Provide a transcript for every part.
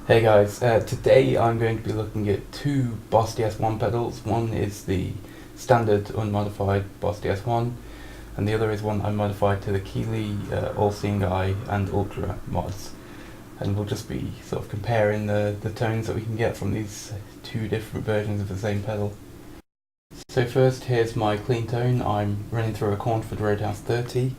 Hey guys, today I'm going to be looking at two Boss DS-1 pedals. One is the standard unmodified Boss DS-1 and the other is one I modified to the Keeley All-Seeing Eye and Ultra mods. And we'll just be sort of comparing the tones that we can get from these two different versions of the same pedal. So first, here's my clean tone. I'm running through a Cornford Roadhouse 30.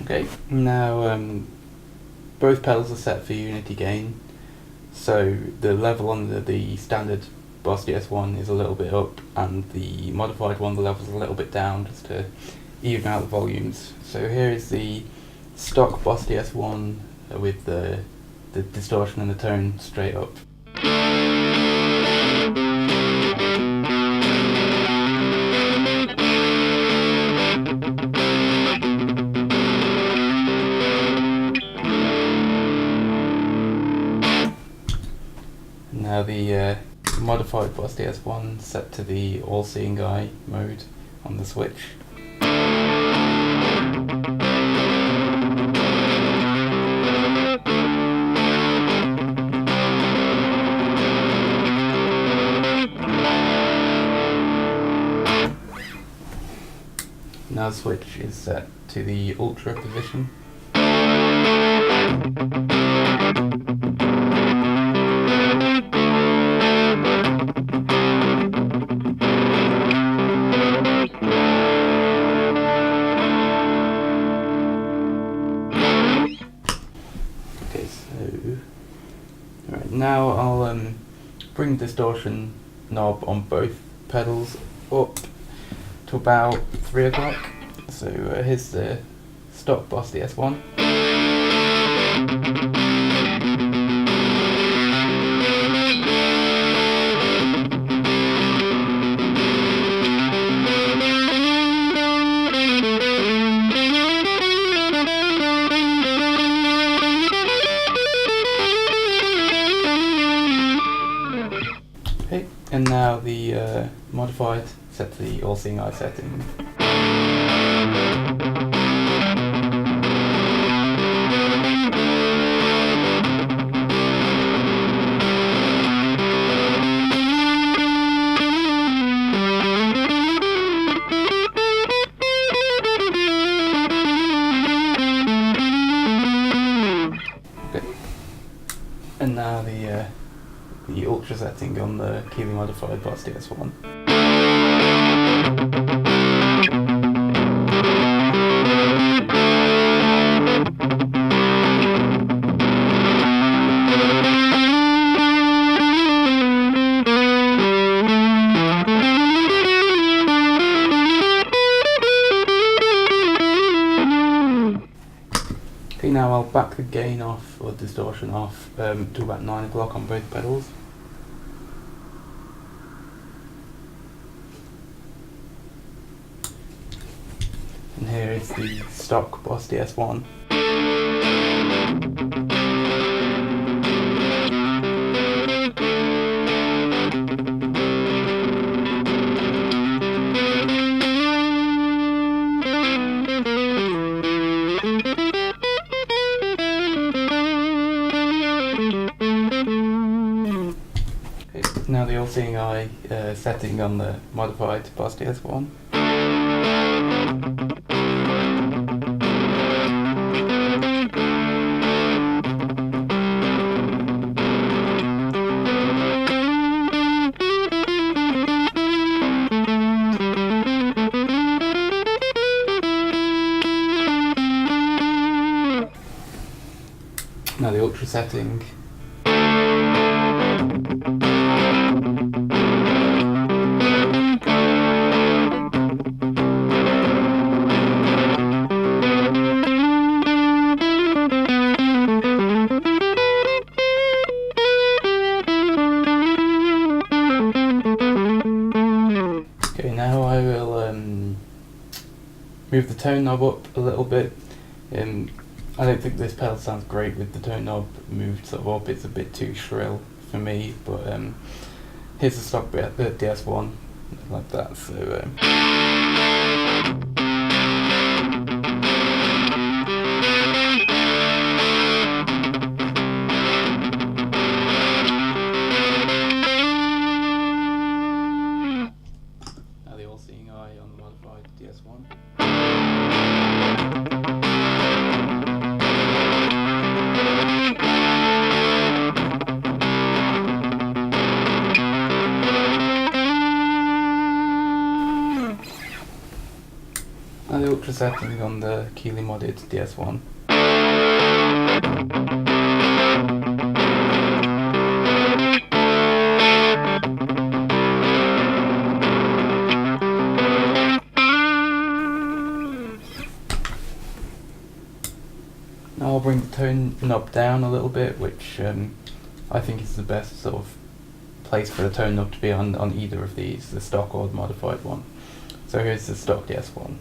Okay, now both pedals are set for unity gain, so the level on the standard Boss DS-1 is a little bit up and the modified one, the level's a little bit down just to even out the volumes. So here is the stock Boss DS-1 with the distortion and the tone straight up. Now the modified Boss DS-1 set to the All-Seeing Eye mode on the switch. Now the switch is set to the Ultra position. Okay, so alright, now I'll bring the distortion knob on both pedals up to about 3 o'clock. So here's the stock Boss DS-1. Okay, and now the modified set to the All-Seeing Eye setting. Okay. And now the Ultra setting on the Keeley modified Boss DS-1. Okay, now I'll back the gain off, or distortion off, to about 9 o'clock on both pedals. And here is the stock Boss DS-1. Now the All-Seeing Eye setting on the modified Boss DS-1. Now the Ultra setting. Okay, now I will move the tone knob up a little bit. I don't think this pedal sounds great with the tone knob moved sort of up. It's a bit too shrill for me, but here's the stock DS-1, like that. So. Now the all-seeing eye on the modified DS-1. And the ultra setting on the Keeley modded DS-1. Now I'll bring the tone knob down a little bit, which I think is the best sort of place for the tone knob to be on either of these, the stock or the modified one. So here's the stock DS-1.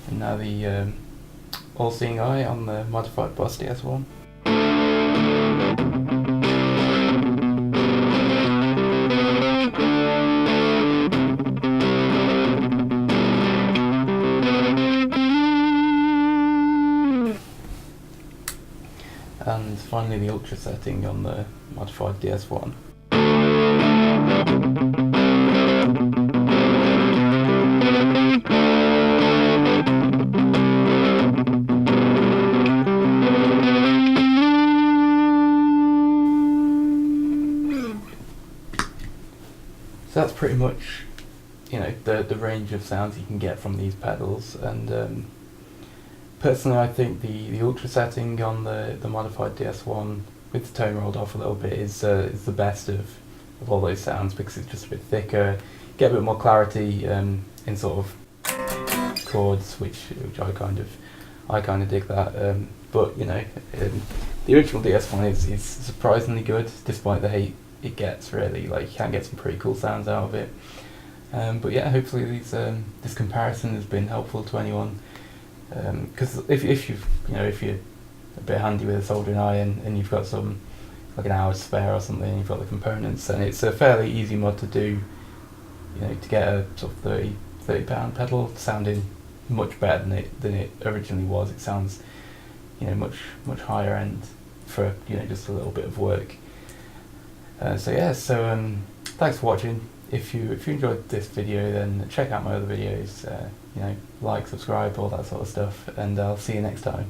And now the all-seeing eye on the modified Boss DS-1. And finally the ultra setting on the modified DS-1. So that's pretty much, you know, the range of sounds you can get from these pedals, and personally I think the ultra setting on the modified DS-1 with the tone rolled off a little bit is the best of all those sounds, because it's just a bit thicker, get a bit more clarity in sort of chords, which I kind of dig that. But you know, the original DS-1 is surprisingly good, despite the hate it gets. Really, like, you can get some pretty cool sounds out of it. But yeah, hopefully this comparison has been helpful to anyone. Because if you're a bit handy with a soldering iron and you've got some, like an hour's spare or something, and you've got the components, then it's a fairly easy mod to do. You know, to get a sort of £30 pedal sounding much better than it originally was. It sounds, you know, much higher end for, you know, just a little bit of work. So yeah, thanks for watching. If you enjoyed this video, then check out my other videos. You know, like, subscribe, all that sort of stuff, and I'll see you next time.